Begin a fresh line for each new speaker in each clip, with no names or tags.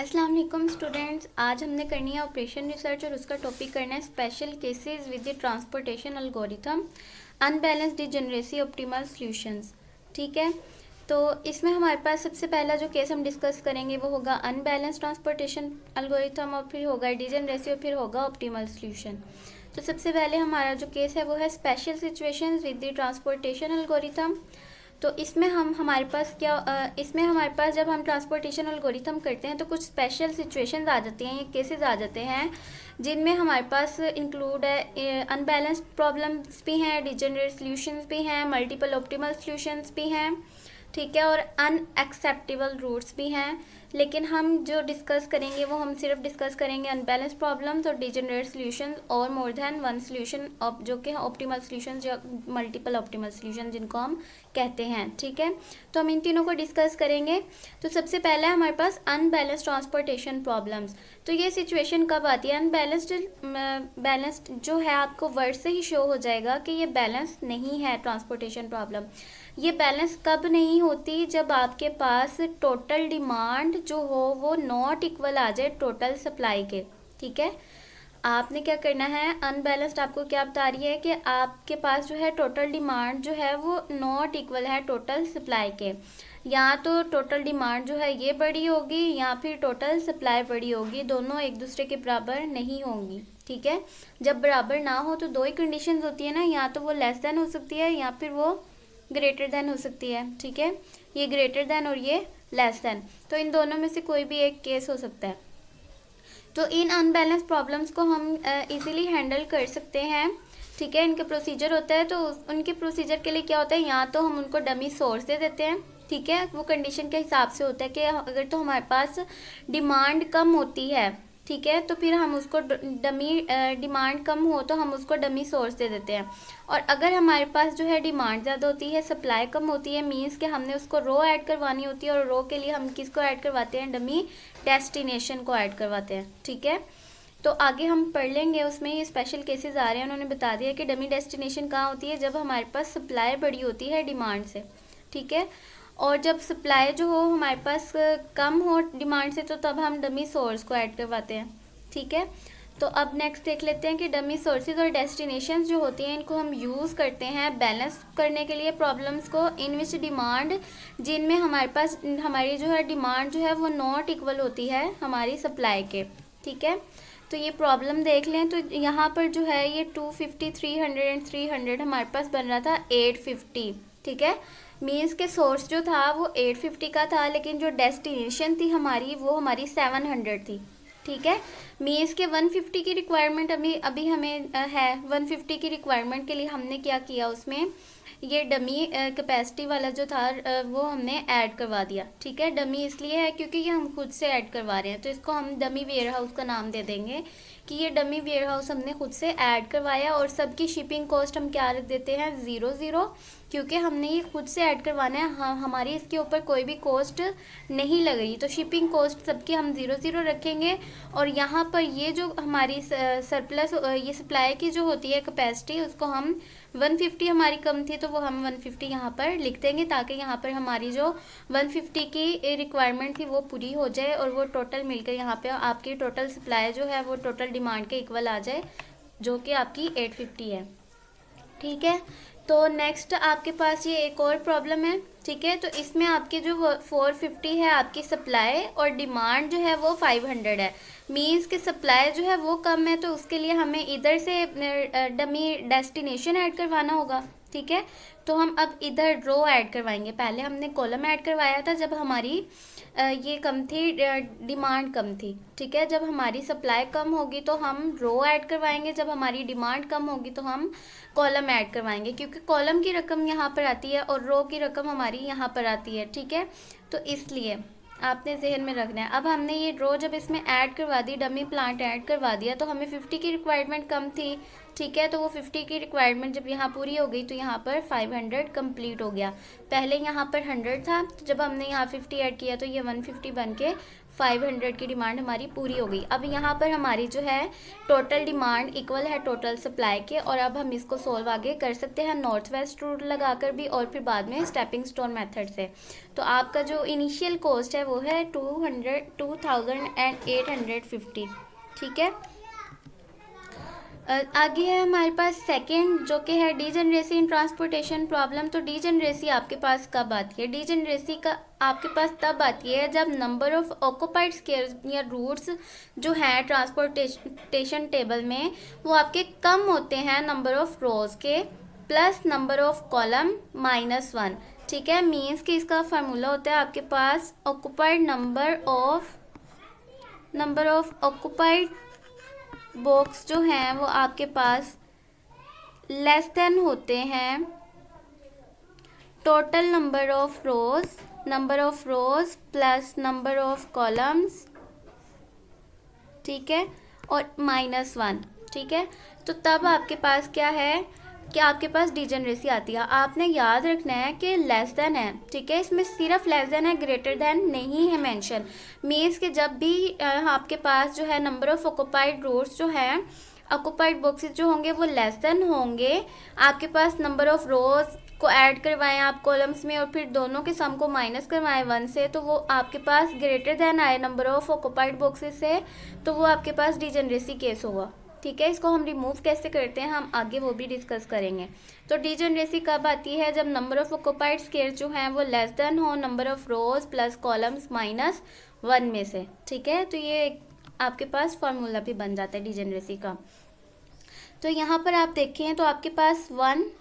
अस्सलाम वालेकुम स्टूडेंट्स। आज हमने करनी है ऑपरेशन रिसर्च और उसका टॉपिक करना है special cases with the transportation algorithm unbalanced degeneracy optimal solutions. ठीक है, तो इसमें हमारे पास सबसे पहला जो केस हम डिस्कस करेंगे वो होगा अनबैलेंस ट्रांसपोर्टेशन एल्गोरिथम, और फिर होगा डिजेनरेसी, और फिर होगा ऑप्टिमल सॉल्यूशन। तो सबसे पहले हमारा जो केस है वो है special situations with the transportation algorithm. तो इसमें हमारे पास इसमें हमारे पास जब हम ट्रांसपोर्टेशन एल्गोरिथम करते हैं तो कुछ स्पेशल सिचुएशंस आ जाती हैं, ये केसेस आ जाते हैं जिनमें हमारे पास इंक्लूड है अनबैलेंस्ड प्रॉब्लम्स भी हैं, डिजेनरेट सॉल्यूशंस भी हैं, मल्टीपल ऑप्टिमल सॉल्यूशंस भी हैं, ठीक है, और अनएक्सेप्टेबल रूट्स भी हैं। लेकिन हम जो डिस्कस करेंगे वो हम सिर्फ डिस्कस करेंगे अनबैलेंस प्रॉब्लम्स और डिजेनरेट सॉल्यूशंस और मोर देन वन सॉल्यूशन जो कि ऑप्टिमल सॉल्यूशंस या मल्टीपल ऑप्टिमल सॉल्यूशन जिनको हम कहते हैं। ठीक है, तो हम इन तीनों को डिस्कस करेंगे। तो सबसे पहला है हमारे पास अनबैलेंस्ड ट्रांसपोर्टेशन प्रॉब्लम्स। तो ये सिचुएशन कब आती है? बैलेंस्ड जो है आपको वर्ड से ही शो हो जाएगा कि ये बैलेंस नहीं है ट्रांसपोर्टेशन प्रॉब्लम। ये बैलेंस कब नहीं होती? जब आपके पास टोटल डिमांड जो हो वो नॉट इक्वल आ जाए टोटल सप्लाई के। ठीक है, आपने क्या करना है, अनबैलेंस्ड आपको क्या बता रही है कि आपके पास जो है टोटल डिमांड जो है वो नॉट इक्वल है टोटल सप्लाई के। या तो टोटल डिमांड जो है ये बड़ी होगी या फिर टोटल सप्लाई बड़ी होगी, दोनों एक दूसरे के बराबर नहीं होंगी। ठीक है, जब बराबर ना हो तो दो ही कंडीशंस होती है ना, या तो वो लेस देन हो सकती है या फिर वो ग्रेटर देन हो सकती है। ठीक है, ये ग्रेटर देन और ये लेस देन, तो इन दोनों में से कोई भी एक केस हो सकता है। तो इन अनबैलेंस प्रॉब्लम्स को हम इजीली हैंडल कर सकते हैं। ठीक है, इनके प्रोसीजर होता है, तो उनके प्रोसीजर के लिए क्या होता है, या तो हम उनको डमी सोर्स दे देते हैं। ठीक है, वो कंडीशन के हिसाब से होता है कि अगर तो हमारे पास डिमांड कम होती है, ठीक है, तो फिर हम उसको डिमांड कम हो तो हम उसको डमी सोर्स दे देते हैं। और अगर हमारे पास जो है डिमांड ज़्यादा होती है, सप्लाई कम होती है, मीन्स कि हमने उसको रो ऐड करवानी होती है, और रो के लिए हम किसको ऐड करवाते हैं? डमी डेस्टिनेशन को ऐड करवाते हैं। ठीक है, तो आगे हम पढ़ लेंगे, उसमें ये स्पेशल केसेस आ रहे हैं, उन्होंने बता दिया कि डमी डेस्टिनेशन कहाँ होती है? जब हमारे पास सप्लाई बड़ी होती है डिमांड से। ठीक है, और जब सप्लाई जो हो हमारे पास कम हो डिमांड से, तो तब हम डमी सोर्स को ऐड करवाते हैं। ठीक है, तो अब नेक्स्ट देख लेते हैं कि डमी सोर्सेज और डेस्टिनेशंस जो होती हैं इनको हम यूज़ करते हैं बैलेंस करने के लिए प्रॉब्लम्स को, इन विच डिमांड जिनमें हमारे पास हमारी जो है डिमांड जो है वो नॉट इक्वल होती है हमारी सप्लाई के। ठीक है, तो ये प्रॉब्लम देख लें, तो यहाँ पर जो है ये 250, 300 एंड 300 हमारे पास बन रहा था 850। ठीक है, मीन्स के सोर्स जो था वो 850 का था, लेकिन जो डेस्टिनेशन थी हमारी वो हमारी 700 थी। ठीक है, मीन्स के 150 की रिक्वायरमेंट अभी हमें है। 150 की रिक्वायरमेंट के लिए हमने क्या किया, उसमें ये डमी कैपेसिटी वाला जो था वो हमने ऐड करवा दिया। ठीक है, डमी इसलिए है क्योंकि ये हम खुद से ऐड करवा रहे हैं, तो इसको हम डमी वेयर हाउस का नाम दे देंगे कि ये डमी वेयर हाउस हमने खुद से ऐड करवाया। और सबकी शिपिंग कॉस्ट हम क्या रख देते हैं? 0 क्योंकि हमने ये खुद से ऐड करवाना है, हमारी इसके ऊपर कोई भी कॉस्ट नहीं लग रही, तो शिपिंग कॉस्ट सबकी हम 0 रखेंगे। और यहाँ पर ये जो हमारी सरप्लस ये सप्लाई की जो होती है कैपेसिटी, उसको हम 150 हमारी कम थी तो वो हम 150 यहाँ पर लिख देंगे, ताकि यहाँ पर हमारी जो 150 की रिक्वायरमेंट थी वो पूरी हो जाए, और वो टोटल मिलकर यहाँ पे आपकी टोटल सप्लाई जो है वो टोटल डिमांड के इक्वल आ जाए, जो कि आपकी 850 है। ठीक है, तो नेक्स्ट आपके पास ये एक और प्रॉब्लम है। ठीक है, तो इसमें आपकी जो 450 है आपकी सप्लाई, और डिमांड जो है वो 500 है। मीन्स कि सप्लाई जो है वो कम है, तो उसके लिए हमें इधर से डमी डेस्टिनेशन ऐड करवाना होगा। ठीक है, तो हम अब इधर रो ऐड करवाएंगे। पहले हमने कॉलम ऐड करवाया था जब हमारी ये कम थी, डिमांड कम थी। ठीक है, जब हमारी सप्लाई कम होगी तो हम रो ऐड करवाएंगे, जब हमारी डिमांड कम होगी तो हम कॉलम ऐड करवाएंगे, क्योंकि कॉलम की रकम यहाँ पर आती है और रो की रकम हमारी यहाँ पर आती है। ठीक है, तो इसलिए आपने जहन में रखना है। अब हमने ये रो जब इसमें ऐड करवा दी, डमी प्लांट ऐड करवा दिया, तो हमें 50 की रिक्वायरमेंट कम थी। ठीक है, तो वो 50 की रिक्वायरमेंट जब यहाँ पूरी हो गई तो यहाँ पर 500 कंप्लीट हो गया। पहले यहाँ पर 100 था, तो जब हमने यहाँ 50 ऐड किया तो ये 150 बन के 500 की डिमांड हमारी पूरी हो गई। अब यहाँ पर हमारी जो है टोटल डिमांड इक्वल है टोटल सप्लाई के, और अब हम इसको सोल्व आगे कर सकते हैं नॉर्थ वेस्ट रूट लगाकर भी, और फिर बाद में स्टेपिंग स्टोन मेथड से। तो आपका जो इनिशियल कॉस्ट है वो है 2850, ठीक है। आगे है हमारे पास सेकंड जो कि है डीजनरेसी इन ट्रांसपोर्टेशन प्रॉब्लम। तो डीजनरेसी आपके पास कब आती है? डीजनरेसी का आपके पास तब आती है जब नंबर ऑफ ऑक्यूपाइड स्क्वायर्स या रूट्स जो है ट्रांसपोर्टेशन टेबल में वो आपके कम होते हैं नंबर ऑफ रोज के प्लस नंबर ऑफ कॉलम -1, ठीक है। मीन्स कि इसका फार्मूला होता है आपके पास occupied number of occupied box जो हैं वो आपके पास लेस देन होते हैं total number of rows plus number of columns, ठीक है, और -1, ठीक है। तो तब आपके पास क्या है कि आपके पास डिजनरेसी आती है। आपने याद रखना है कि लेस देन है, ठीक है, इसमें सिर्फ लेस देन है, ग्रेटर देन नहीं है मेंशन। मीन्स कि जब भी आपके पास जो है नंबर ऑफ ऑक्यूपाइड रोड्स जो है ऑक्यूपाइड बॉक्सेस जो होंगे वो लेस देन होंगे, आपके पास नंबर ऑफ रोज को ऐड करवाएं आप कॉलम्स में और फिर दोनों के सम को माइनस करवाएं 1 से, तो वो आपके पास ग्रेटर देन आए नंबर ऑफ ऑक्यूपाइड बॉक्सेस से, तो वो आपके पास डिजनरेसी केस होगा, ठीक है। इसको हम रिमूव कैसे करते हैं हम आगे वो भी डिस्कस करेंगे। तो डीजनरेसी कब आती है? जब नंबर ऑफ ऑक्यूपाइड स्क्वायर जो हैं वो लेस देन हो number of rows plus columns -1 में से, ठीक है। तो ये आपके पास फार्मूला भी बन जाता है डीजनरेसी का। तो यहाँ पर आप देखें तो आपके पास 1,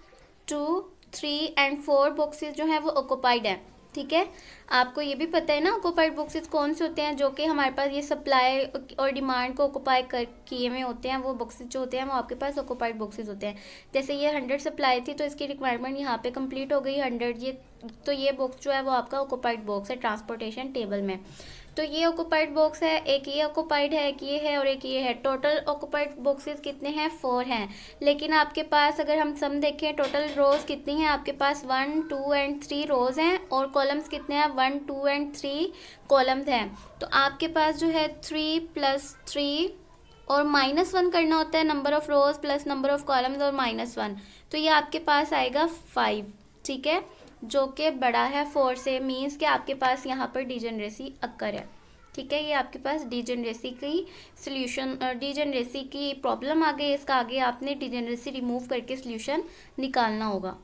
2, 3 एंड 4 बॉक्सेस जो हैं वो ऑक्यूपाइड हैं, ठीक है। आपको ये भी पता है ना ऑक्यूपाइड बॉक्सेस कौन से होते हैं, जो कि हमारे पास ये सप्लाई और डिमांड को ऑक्यूपाई किए हुए होते हैं। वो बॉक्सेस जो होते हैं वो आपके पास ऑक्यूपाइड बॉक्सेस होते हैं। जैसे ये 100 सप्लाई थी तो इसकी रिक्वायरमेंट यहाँ पे कंप्लीट हो गई 100, ये बॉक्स जो है वो आपका ऑक्यूपाइड बॉक्स है ट्रांसपोर्टेशन टेबल में। तो ये ऑक्यूपाइड बॉक्स है, एक ये ऑक्यूपाइड है, एक ये है और एक ये है। टोटल ऑक्यूपाइड बॉक्सेस कितने हैं? 4 हैं। लेकिन आपके पास अगर हम सम देखें टोटल रोज कितनी हैं, आपके पास 1, 2 एंड 3 रोज हैं और कॉलम्स कितने हैं? 1, 2 एंड 3 कॉलम्स हैं। तो आपके पास जो है 3 + 3 और -1 करना होता है number of rows plus number of columns और -1, तो ये आपके पास आएगा 5, ठीक है, जो कि बड़ा है 4 से। मीन्स कि आपके पास यहाँ पर डिजनरेसी अक्कर है, ठीक है। ये आपके पास डिजनरेसी की सॉल्यूशन, डिजनरेसी की प्रॉब्लम आ गई, इसका आगे आपने डिजनरेसी रिमूव करके सॉल्यूशन निकालना होगा,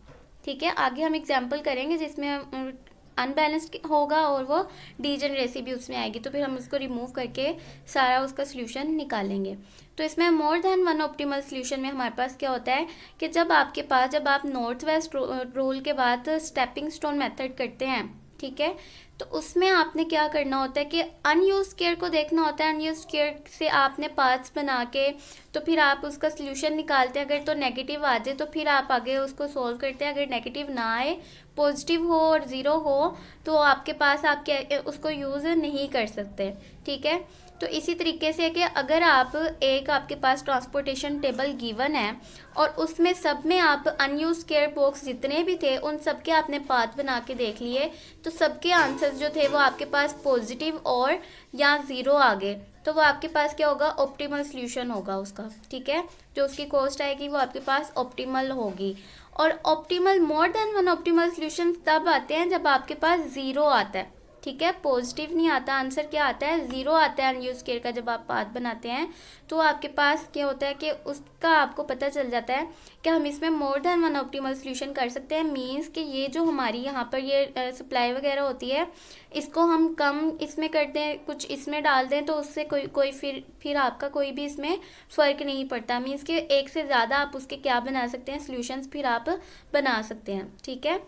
ठीक है। आगे हम एग्जांपल करेंगे जिसमें अनबैलेंस्ड होगा और वो डिजनरेसी भी उसमें आएगी, तो फिर हम उसको रिमूव करके सारा उसका सॉल्यूशन निकालेंगे। तो इसमें मोर देन वन ऑप्टिमल सॉल्यूशन में हमारे पास क्या होता है कि जब आप नॉर्थ वेस्ट रूल के बाद स्टेपिंग स्टोन मेथड करते हैं, ठीक है, तो उसमें आपने क्या करना होता है कि अनयूज स्क्वायर को देखना होता है। अनयूज स्क्वायर से आपने पार्ट्स बना के तो फिर आप उसका सॉल्यूशन निकालते हैं। अगर तो नेगेटिव आ जाए तो फिर आप आगे उसको सॉल्व करते हैं। अगर नेगेटिव ना आए, पॉजिटिव हो और ज़ीरो हो, तो आपके पास आप उसको यूज़ नहीं कर सकते, ठीक है। तो इसी तरीके से कि अगर आपके पास ट्रांसपोर्टेशन टेबल गिवन है और उसमें सब में आप अनयूज स्क्वायर बॉक्स जितने भी थे उन सब के आपने पाथ बना के देख लिए, तो सबके आंसर्स जो थे वो आपके पास पॉजिटिव और या ज़ीरो आ गए, तो वो आपके पास क्या होगा? ऑप्टिमल सॉल्यूशन होगा उसका, ठीक है। जो उसकी कॉस्ट आएगी वो आपके पास ऑप्टिमल होगी। और ऑप्टिमल मोर देन वन ऑप्टिमल सॉल्यूशन तब आते हैं जब आपके पास ज़ीरो आता है, ठीक है। पॉजिटिव नहीं आता, आंसर क्या आता है? ज़ीरो आता है अनयूज स्क्वायर का। जब आप पाथ बनाते हैं तो आपके पास क्या होता है कि उसका आपको पता चल जाता है कि हम इसमें मोर देन वन ऑप्टिमल सॉल्यूशन कर सकते हैं। मींस कि ये जो हमारी यहाँ पर ये सप्लाई वगैरह होती है, इसको हम कम इसमें कर दें, कुछ इसमें डाल दें, तो उससे कोई फिर आपका कोई भी इसमें फ़र्क नहीं पड़ता। मींस कि एक से ज़्यादा आप उसके क्या बना सकते हैं? सॉल्यूशंस फिर आप बना सकते हैं, ठीक है।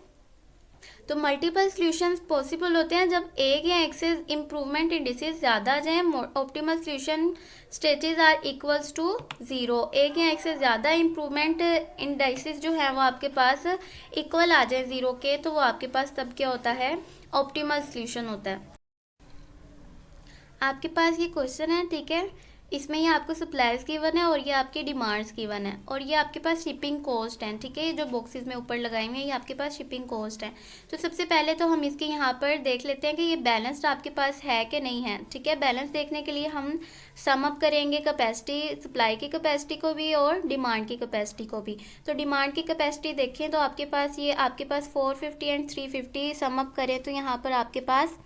तो मल्टीपल सॉल्यूशंस पॉसिबल होते हैं जब एक या एक से इम्प्रूवमेंट इंडिसेस ज़्यादा आ जाएँ। Optimal solution stages are equals to 0। एक या एक से ज़्यादा इम्प्रूवमेंट इंडिसेस जो है वो आपके पास इक्वल आ जाए 0 के, तो वो आपके पास तब क्या होता है? ऑप्टिमल सॉल्यूशन होता है। आपके पास ये क्वेश्चन है, ठीक है, इसमें ये आपको सप्लाईज गिवन है और ये आपकी डिमांड्स गिवन है और ये आपके पास शिपिंग कॉस्ट है, ठीक है। ये जो बॉक्सेस में ऊपर लगाए हुए हैं ये आपके पास शिपिंग कॉस्ट है। तो सबसे पहले तो हम इसके यहाँ पर देख लेते हैं कि ये बैलेंस्ड आपके पास है कि नहीं है, ठीक है। बैलेंस देखने के लिए हम सम अप करेंगे कैपेसिटी, सप्लाई की कैपेसिटी को भी और डिमांड की कैपेसिटी को भी। तो डिमांड की कैपेसिटी देखें तो आपके पास ये आपके पास 450 एंड 350 सम अप करें तो यहाँ पर आपके पास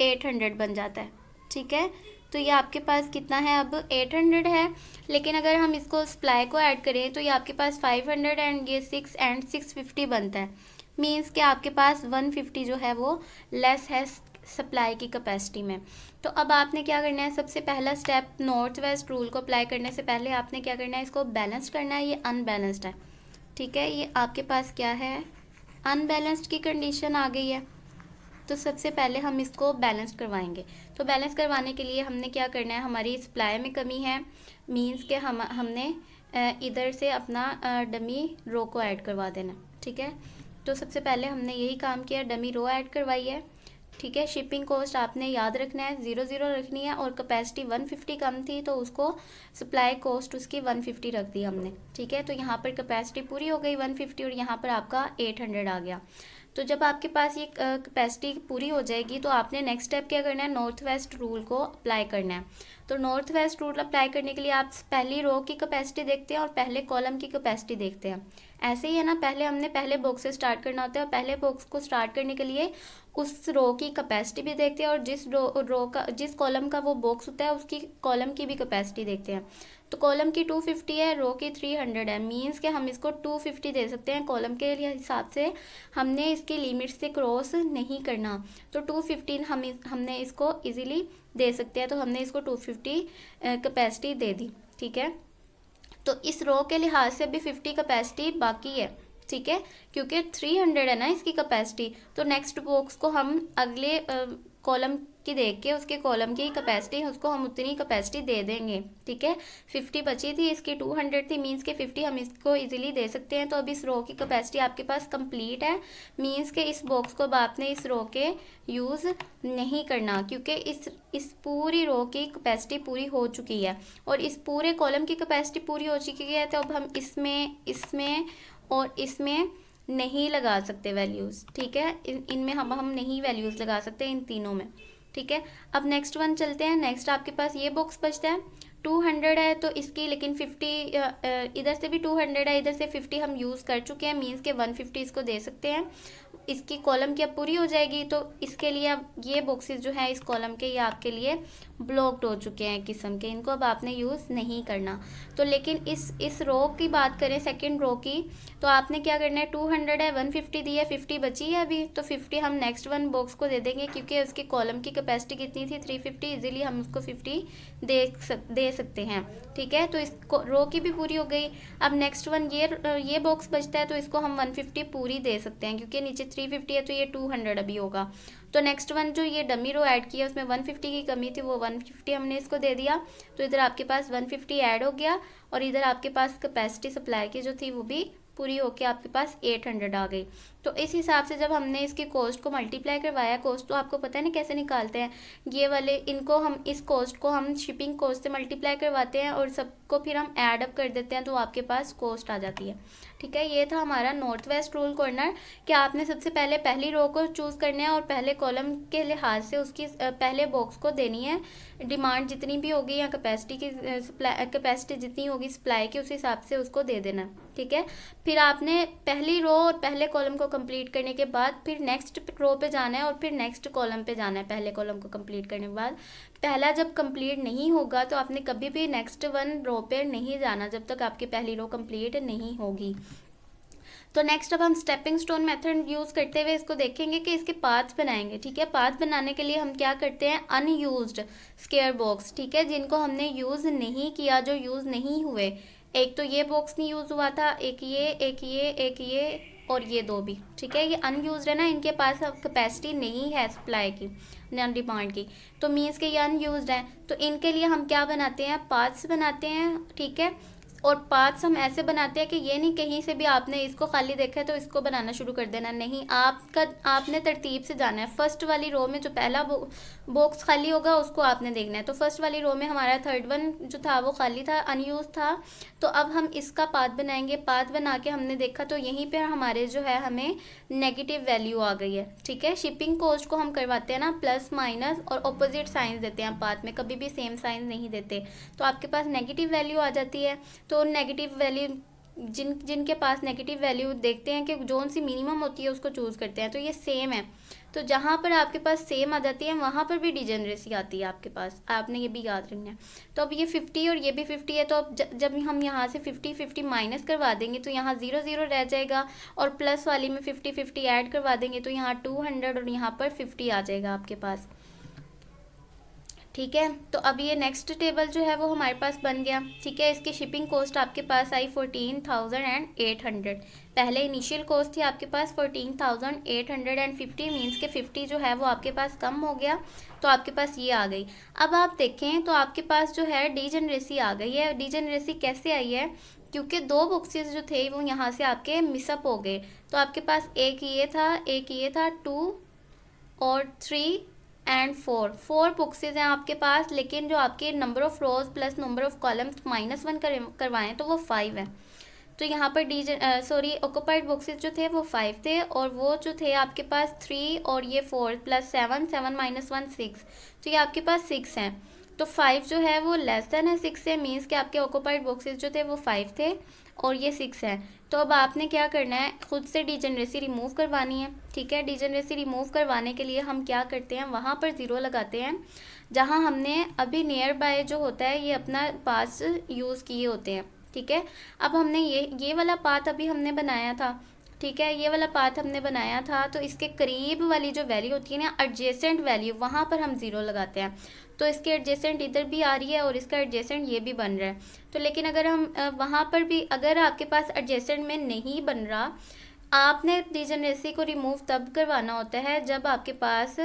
800 बन जाता है, ठीक है। तो ये आपके पास कितना है, अब 800 है। लेकिन अगर हम इसको सप्लाई को ऐड करें तो ये आपके पास 500 एंड ये 6 एंड 650 बनता है। मीन्स कि आपके पास 150 जो है वो लेस है सप्लाई की कैपेसिटी में। तो अब आपने क्या करना है, सबसे पहला स्टेप नॉर्थ वेस्ट रूल को अप्लाई करने से पहले आपने क्या करना है, इसको बैलेंस करना है। ये अनबैलेंस्ड है, ठीक है। ये आपके पास क्या है, अनबैलेंस्ड की कंडीशन आ गई है। तो सबसे पहले हम इसको बैलेंस करवाएंगे। तो बैलेंस करवाने के लिए हमने क्या करना है, हमारी सप्लाई में कमी है, मींस के हमने इधर से अपना डमी रो को ऐड करवा देना, ठीक है। तो सबसे पहले हमने यही काम किया, डमी रो ऐड करवाई है, ठीक है। शिपिंग कॉस्ट आपने याद रखना है 0 रखनी है और कैपेसिटी 150 कम थी तो उसको सप्लाई कॉस्ट उसकी 150 रख दी हमने, ठीक है। तो यहाँ पर कैपेसिटी पूरी हो गई 150 और यहाँ पर आपका 800 आ गया। तो जब आपके पास ये कैपेसिटी पूरी हो जाएगी तो आपने नेक्स्ट स्टेप क्या करना है, नॉर्थ वेस्ट रूल को अप्लाई करना है। तो नॉर्थ वेस्ट रूल अप्लाई करने के लिए आप पहली रो की कैपेसिटी देखते हैं और पहले कॉलम की कैपेसिटी देखते हैं। ऐसे ही है ना, पहले हमने पहले बॉक्स से स्टार्ट करना होता है और पहले बॉक्स को स्टार्ट करने के लिए उस रो की कैपेसिटी भी देखते हैं और जिस कॉलम का वो बॉक्स होता है उसकी कॉलम की भी कैपेसिटी देखते हैं। तो कॉलम की 250 है, रो की 300 है, मींस कि हम इसको 250 दे सकते हैं। कॉलम के हिसाब से हमने इसकी लिमिट से क्रॉस नहीं करना, तो 250 हमने इसको इजीली दे सकते हैं। तो हमने इसको 250 कैपेसिटी दे दी, ठीक है। तो इस रो के लिहाज से अभी 50 कैपेसिटी बाकी है, ठीक है, क्योंकि 300 है ना इसकी कैपेसिटी। तो नेक्स्ट बॉक्स को हम अगले कॉलम की देख के उसके कॉलम की कैपेसिटी उसको हम उतनी कैपेसिटी दे देंगे, ठीक है। 50 बची थी, इसकी 200 थी, मींस के 50 हम इसको इजीली दे सकते हैं। तो अब इस रो की कैपेसिटी आपके पास कंप्लीट है, मींस के इस बॉक्स को अब आपने इस रो के यूज़ नहीं करना क्योंकि इस पूरी रो की कैपेसिटी पूरी हो चुकी है और इस पूरे कॉलम की कैपेसिटी पूरी हो चुकी है। तो अब हम इसमें और इसमें नहीं लगा सकते वैल्यूज़, ठीक है। इनमें हम नहीं वैल्यूज़ लगा सकते इन तीनों में, ठीक है। अब नेक्स्ट वन चलते हैं। नेक्स्ट आपके पास ये बॉक्स बचता है, 200 है तो इसकी लेकिन 50 इधर से भी 200 है, इधर से 50 हम यूज़ कर चुके हैं, मींस के 150 इसको दे सकते हैं। इसकी कॉलम की अब पूरी हो जाएगी तो इसके लिए अब ये बॉक्सेस जो है इस कॉलम के ये आपके लिए ब्लॉक्ड हो चुके हैं किस्म के, इनको अब आपने यूज़ नहीं करना। तो लेकिन इस रो की बात करें, सेकंड रो की, तो आपने क्या करना है, 200 है, 150 दी है, 50 बची है अभी, तो 50 हम नेक्स्ट वन बॉक्स को दे देंगे क्योंकि उसकी कॉलम की कैपेसिटी कितनी थी 350, इजीली हम उसको 50 दे सकते हैं, ठीक है। तो इस रो की भी पूरी हो गई। अब नेक्स्ट वन ये बॉक्स बचता है तो इसको हम 150 पूरी दे सकते हैं क्योंकि नीचे 350 है तो ये 200 अभी होगा। तो नेक्स्ट वन जो ये डमी रो ऐड किया उसमें 150 की कमी थी, वो 150 हमने इसको दे दिया। तो इधर आपके पास 150 ऐड हो गया और इधर आपके पास कैपेसिटी सप्लाई की जो थी वो भी पूरी होके आपके पास 800 आ गई। तो इस हिसाब से जब हमने इसकी कॉस्ट को मल्टीप्लाई करवाया, कॉस्ट तो आपको पता है ना कैसे निकालते हैं, ये वाले इनको हम इस कॉस्ट को हम शिपिंग कॉस्ट से मल्टीप्लाई करवाते हैं और सबको फिर हम ऐड अप कर देते हैं तो आपके पास कॉस्ट आ जाती है, ठीक है। ये था हमारा नॉर्थ वेस्ट रूल कॉर्नर कि आपने सबसे पहले पहली रो को चूज़ करना है और पहले कॉलम के लिहाज से उसकी पहले बॉक्स को देनी है डिमांड जितनी भी होगी या कैपेसिटी जितनी होगी सप्लाई की, उस हिसाब से उसको दे देना, ठीक है। फिर आपने पहली रो और पहले कॉलम को कंप्लीट करने के बाद फिर नेक्स्ट रो पे जाना है और फिर नेक्स्ट कॉलम पे जाना है। पहले कॉलम को कंप्लीट करने के बाद पहला जब कंप्लीट नहीं होगा तो आपने कभी भी नेक्स्ट वन रो पे नहीं जाना जब तक आपकी पहली रो कंप्लीट नहीं होगी। तो नेक्स्ट अब हम स्टेपिंग स्टोन मेथड यूज़ करते हुए इसको देखेंगे कि इसके पाथ्स बनाएंगे, ठीक है। पाथ बनाने के लिए हम क्या करते हैं, अनयूज्ड स्क्वायर बॉक्स, ठीक है, जिनको हमने यूज़ नहीं किया, जो यूज़ नहीं हुए। एक तो ये बॉक्स नहीं यूज़ हुआ था, एक ये और ये दो भी, ठीक है, ये अनयूज्ड है ना, इनके पास कैपेसिटी नहीं है सप्लाई की ना डिमांड की, तो मीन्स के ये अनयूज्ड है। तो इनके लिए हम क्या बनाते हैं, पाथ्स बनाते हैं, ठीक है। और पाथ्स हम ऐसे बनाते हैं कि ये नहीं कहीं से भी आपने इसको खाली देखा है तो इसको बनाना शुरू कर देना, नहीं, आपने तरतीब से जाना है। फर्स्ट वाली रो में जो पहला बॉक्स खाली होगा उसको आपने देखना है। तो फर्स्ट वाली रो में हमारा थर्ड वन जो था वो खाली था, अनयूज था, तो अब हम इसका पाथ बनाएंगे। पाथ बना के हमने देखा तो यहीं पर हमारे जो है हमें नेगेटिव वैल्यू आ गई है, ठीक है। शिपिंग कॉस्ट को हम करवाते हैं ना प्लस माइनस और ऑपोजिट साइंस देते हैं पाथ में, कभी भी सेम साइंस नहीं देते, तो आपके पास नेगेटिव वैल्यू आ जाती है। तो नेगेटिव वैल्यू जिनके पास नेगेटिव वैल्यू देखते हैं कि जोन सी मिनिमम होती है उसको चूज़ करते हैं, तो ये सेम है। तो जहाँ पर आपके पास सेम आ जाती है वहाँ पर भी डिजेनरेसी आती है आपके पास, आपने ये भी याद रखना है। तो अब ये 50 और ये भी 50 है, तो अब जब हम यहाँ से 50 माइनस करवा देंगे तो यहाँ 0 रह जाएगा, और प्लस वाली में 50 ऐड करवा देंगे तो यहाँ 200 और यहाँ पर 50 आ जाएगा आपके पास, ठीक है। तो अब ये नेक्स्ट टेबल जो है वो हमारे पास बन गया, ठीक है। इसकी शिपिंग कॉस्ट आपके पास आई 14,800। पहले इनिशियल कॉस्ट थी आपके पास 14,850, मीन्स के 50 जो है वो आपके पास कम हो गया, तो आपके पास ये आ गई। अब आप देखें तो आपके पास जो है डिजेनरेसी आ गई है। डिजेनरेसी कैसे आई है, क्योंकि दो बॉक्सेस जो थे वो यहाँ से आपके मिसअप हो गए। तो आपके पास एक ये था 2 और 3 एंड 4 बॉक्सेस हैं आपके पास, लेकिन जो आपके number of rows plus number of columns -1 करवाएं तो वो 5 है। तो यहाँ पर ऑक्युपाइड बॉक्सेस जो थे वो 5 थे, और वो जो थे आपके पास 3 और ये 4 प्लस 7 -1 6, तो ये आपके पास 6 हैं। तो 5 जो है वो लेस देन है 6 से, मीन्स कि आपके ऑक्युपाइड बॉक्सेस जो थे वो 5 थे और ये 6 है। तो अब आपने क्या करना है, खुद से डिजेनरेसी रिमूव करवानी है, ठीक है। डिजेनरेसी रिमूव करवाने के लिए हम क्या करते हैं, वहाँ पर 0 लगाते हैं जहाँ हमने अभी नियर बाय जो होता है ये अपना पास यूज़ किए होते हैं, ठीक है। अब हमने ये वाला पाथ अभी हमने बनाया था, ठीक है, ये वाला पाथ हमने बनाया था, तो इसके करीब वाली जो वैल्यू होती है ना, एडजेसेंट वैल्यू, वहाँ पर हम 0 लगाते हैं। तो इसके एडजेसेंट इधर भी आ रही है और इसका एडजेसेंट ये भी बन रहा है। तो लेकिन अगर हम वहाँ पर भी अगर आपके पास एडजेसेंट में नहीं बन रहा, आपने डिजेनरेसी को रिमूव तब करवाना होता है जब आपके पास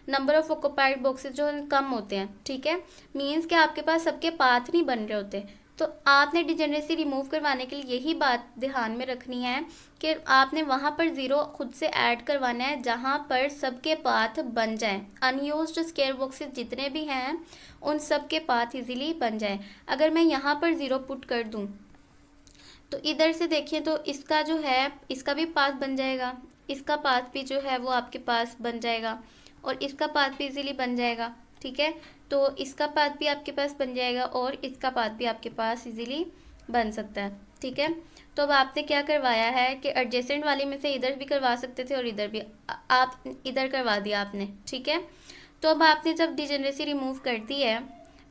नंबर ऑफ ऑक्युपाइड बॉक्सेस जो कम होते हैं, ठीक है। मीन्स कि आपके पास सबके पाथ नहीं बन रहे होते, तो आपने डिजेनरेसी रिमूव करवाने के लिए यही बात ध्यान में रखनी है कि आपने वहाँ पर 0 खुद से ऐड करवाना है जहाँ पर सबके पाथ बन जाएं। अनयूज्ड स्क्वायर बॉक्सेस जितने भी हैं उन सब के पाथ इजीली बन जाएं। अगर मैं यहाँ पर 0 पुट कर दूँ तो इधर से देखिए तो इसका जो है इसका भी पाथ बन जाएगा, इसका पाथ भी जो है वो आपके पास बन जाएगा, और इसका पाथ भी इजीली बन जाएगा, ठीक है। तो इसका पाथ भी आपके पास बन जाएगा और इसका पाथ भी आपके पास इजीली बन सकता है, ठीक है। तो अब आपने क्या करवाया है कि एडजेसेंट वाले में से इधर भी करवा सकते थे और इधर भी आप इधर करवा दिया आपने, ठीक है। तो अब आपने जब डिजेनरेसी रिमूव कर दी है,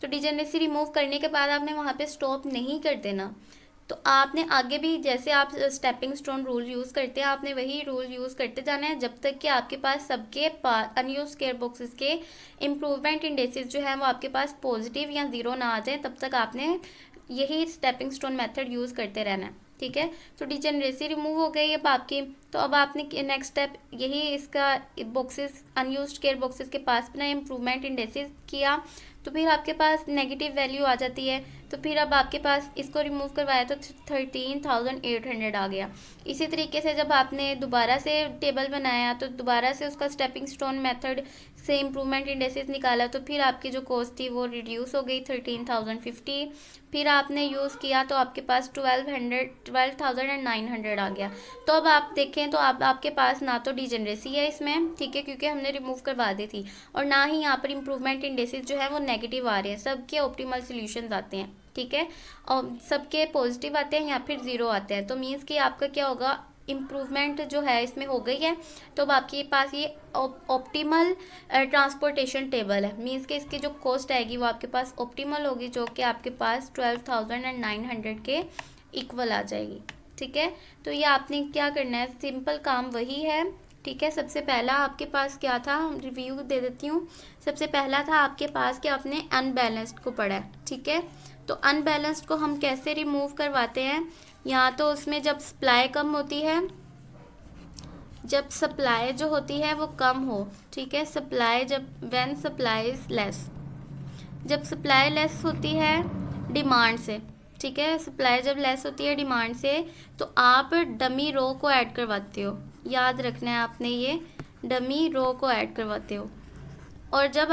तो डिजेनरेसी रिमूव करने के बाद आपने वहाँ पे स्टॉप नहीं कर देना, तो आपने आगे भी जैसे आप स्टेपिंग स्टोन रूल यूज़ करते हैं आपने वही रूल यूज़ करते जाना है जब तक कि आपके पास सबके अनयूज्ड स्क्वायर बॉक्सेस के इम्प्रूवमेंट इंडेक्सेस जो है वो आपके पास पॉजिटिव या 0 ना आ जाए, तब तक आपने यही स्टेपिंग स्टोन मेथड यूज़ करते रहना है, ठीक है। तो डिजेनरेसी रिमूव हो गई अब आपकी। तो अब आपने नेक्स्ट स्टेप यही इसका बॉक्सेस अनयूज्ड स्क्वायर बॉक्सेस के पास अपना इम्प्रूवमेंट इंडेक्सेस किया, तो फिर आपके पास नेगेटिव वैल्यू आ जाती है। तो फिर अब आपके पास इसको रिमूव करवाया तो 13,800 आ गया। इसी तरीके से जब आपने दोबारा से टेबल बनाया तो दोबारा से उसका स्टेपिंग स्टोन मेथड से इम्प्रूवमेंट इंडेक्सेस निकाला, तो फिर आपकी जो कॉस्ट थी वो रिड्यूस हो गई 13,050। फिर आपने यूज़ किया तो आपके पास 12,900 आ गया। तो अब आप देखें तो आपके पास ना तो डिजेनरेसी है इसमें, ठीक है, क्योंकि हमने रिमूव करवा दी थी, और ना ही यहाँ पर इम्प्रूवमेंट इंडेक्सेस जो है वो नेगेटिव आ रहे हैं, सबके ऑप्टिमल सॉल्यूशंस आते हैं, ठीक है, और सबके पॉजिटिव आते हैं या फिर 0 आते हैं। तो मीन्स कि आपका क्या होगा, इम्प्रूवमेंट जो है इसमें हो गई है। तो अब आपके पास ये ऑप्टिमल ट्रांसपोर्टेशन टेबल है, मीन्स कि इसकी जो कॉस्ट आएगी वो आपके पास ऑप्टिमल होगी, जो कि आपके पास 12,900 के इक्वल आ जाएगी, ठीक है। तो ये आपने क्या करना है, सिंपल काम वही है, ठीक है। सबसे पहला आपके पास क्या था, रिव्यू दे देती हूँ। सबसे पहला था आपके पास कि आपने अनबैलेंस्ड को पढ़ा है, ठीक है। तो अनबैलेंस्ड को हम कैसे रिमूव करवाते हैं, या तो उसमें जब सप्लाई कम होती है, जब सप्लाई जो होती है वो कम हो, ठीक है, supply when supply is less, जब सप्लाई लेस होती है डिमांड से, ठीक है। सप्लाई जब लेस होती है डिमांड से तो आप डमी रो को ऐड करवाते हो, याद रखना है आपने, ये डमी रो को ऐड करवाते हो। और जब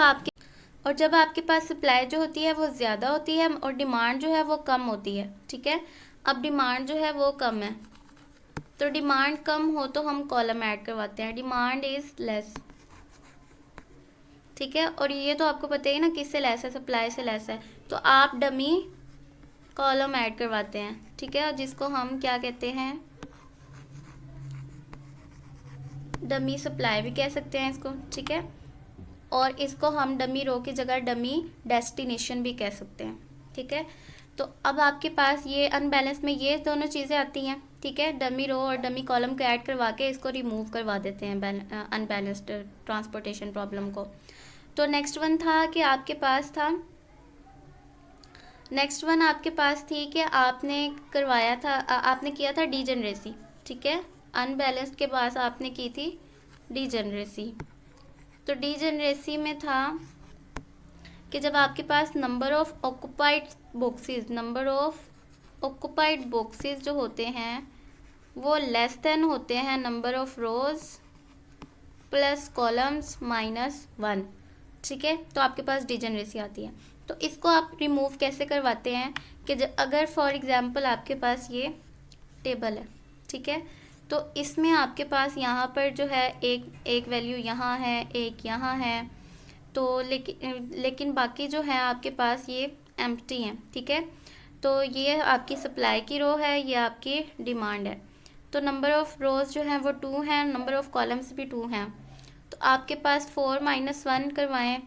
आपके पास सप्लाई जो होती है वो ज़्यादा होती है और डिमांड जो है वो कम होती है, ठीक है। अब डिमांड जो है वो कम है, तो डिमांड कम हो तो हम कॉलम ऐड करवाते हैं, डिमांड इज़ लेस, ठीक है। और ये तो आपको पता ही ना किससे लेस है, सप्लाई से लेस है, तो आप डमी कॉलम ऐड करवाते हैं, ठीक है, जिसको हम क्या कहते हैं, डमी सप्लाई भी कह सकते हैं इसको, ठीक है। और इसको हम डमी रो की जगह डमी डेस्टिनेशन भी कह सकते हैं, ठीक है। तो अब आपके पास ये अनबैलेंस में ये दोनों चीज़ें आती हैं, ठीक है। डमी रो और डमी कॉलम को ऐड करवा के इसको रिमूव करवा देते हैं अनबैलेंस्ड ट्रांसपोर्टेशन प्रॉब्लम को। तो नेक्स्ट वन आपके पास थी कि आपने किया था डीजेनरेसी, ठीक है। अनबैलेंस्ड के पास आपने की थी डीजेनरेसी। तो डीजेनरेसी में था कि जब आपके पास नंबर ऑफ ऑक्युपाइड बॉक्सेस जो होते हैं वो लेस देन होते हैं number of rows plus columns -1, ठीक है। तो आपके पास डीजेनरेसी आती है। तो इसको आप रिमूव कैसे करवाते हैं कि अगर फॉर एग्जांपल आपके पास ये टेबल है, ठीक है, तो इसमें आपके पास यहाँ पर जो है एक वैल्यू यहाँ है, एक यहाँ है, तो लेकिन बाकी जो है आपके पास ये एम्प्टी हैं, ठीक है। तो ये आपकी सप्लाई की रो है, ये आपकी डिमांड है। तो नंबर ऑफ़ रोज़ जो हैं वो 2 हैं, नंबर ऑफ़ कॉलम्स भी 2 हैं। तो आपके पास 4 - 1 करवाएं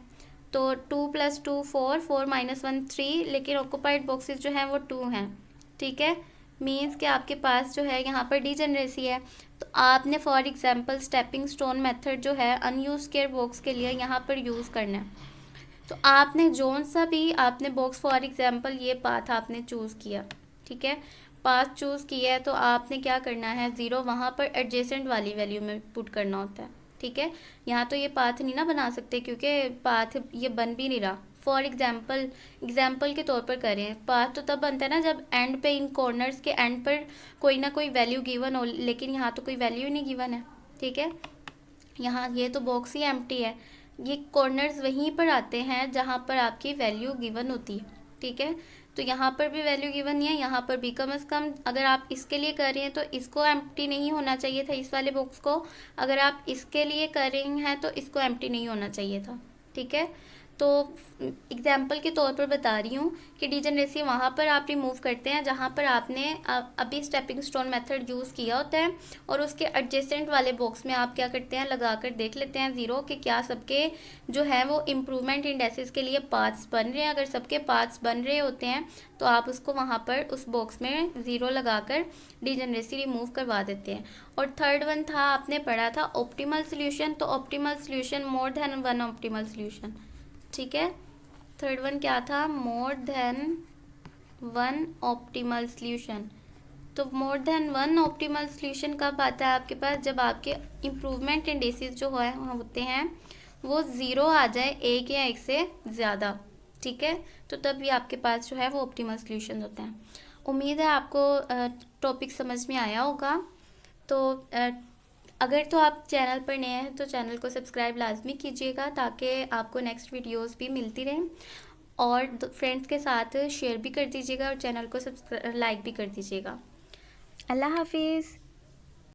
तो 2 + 2 4, 4 - 1 3, लेकिन ऑक्युपाइड बॉक्सेस जो हैं वो 2 हैं, ठीक है। मीन्स कि आपके पास जो है यहाँ पर डीजेनरेसी है। तो आपने for example stepping stone method जो है अनयूज स्क्वायर बॉक्स के लिए यहाँ पर यूज़ करना है। तो आपने जोन सा भी आपने बॉक्स फॉर एग्जांपल ये पाथ आपने चूज़ किया, ठीक है, पाथ चूज़ किया है, तो आपने क्या करना है, 0 वहाँ पर एडजेसेंट वाली वैल्यू में पुट करना होता है, ठीक है। यहाँ तो ये पाथ नहीं ना बना सकते क्योंकि पाथ ये बन भी नहीं रहा। फॉर एग्जाम्पल के तौर पर करें, पाथ तो तब बनता है ना जब एंड पे, इन कॉर्नर्स के एंड पर कोई ना कोई वैल्यू गिवन हो, लेकिन यहाँ तो कोई वैल्यू ही नहीं गिवन है, ठीक है। यहाँ ये तो बॉक्स ही एम्प्टी है, ये कॉर्नर्स वहीं पर आते हैं जहाँ पर आपकी वैल्यू गिवन होती है, ठीक है। तो यहाँ पर भी वैल्यू गिवन नहीं है, यहाँ पर भी कम से कम अगर आप इसके लिए कर रहे हैं तो इसको एम्प्टी नहीं होना चाहिए था, इस वाले बॉक्स को। अगर आप इसके लिए कर रहे हैं तो इसको एम्प्टी नहीं होना चाहिए था, ठीक है। तो एग्जाम्पल के तौर पर बता रही हूँ कि डीजेनरेसी वहाँ पर आप रिमूव करते हैं जहाँ पर आपने अभी स्टेपिंग स्टोन मेथड यूज़ किया होता है, और उसके एडजेसेंट वाले बॉक्स में आप क्या करते हैं, लगा कर देख लेते हैं 0 कि क्या सबके जो है वो इम्प्रूवमेंट इंडेक्सेस के लिए पाथ्स बन रहे हैं। अगर सबके पाथ्स बन रहे होते हैं तो आप उसको वहाँ पर उस बॉक्स में 0 लगा कर डीजेनरेसी रिमूव करवा देते हैं। और थर्ड वन था, आपने पढ़ा था ऑप्टिमल सोल्यूशन। तो optimal solution more than one optimal solution, ठीक है। थर्ड वन क्या था, more than one optimal solution. तो more than one optimal solution कब आता है आपके पास, जब आपके इम्प्रूवमेंट इंडेक्सेस जो होते हैं वो 0 आ जाए, एक या एक से ज़्यादा, ठीक है। तो तब भी आपके पास जो है वो ऑप्टिमल सोल्यूशन होते हैं। उम्मीद है आपको टॉपिक समझ में आया होगा। तो अगर तो आप चैनल पर नए हैं तो चैनल को सब्सक्राइब लाजमी कीजिएगा ताकि आपको नेक्स्ट वीडियोस भी मिलती रहें, और फ्रेंड्स के साथ शेयर भी कर दीजिएगा और चैनल को लाइक भी कर दीजिएगा। अल्लाह हाफिज़।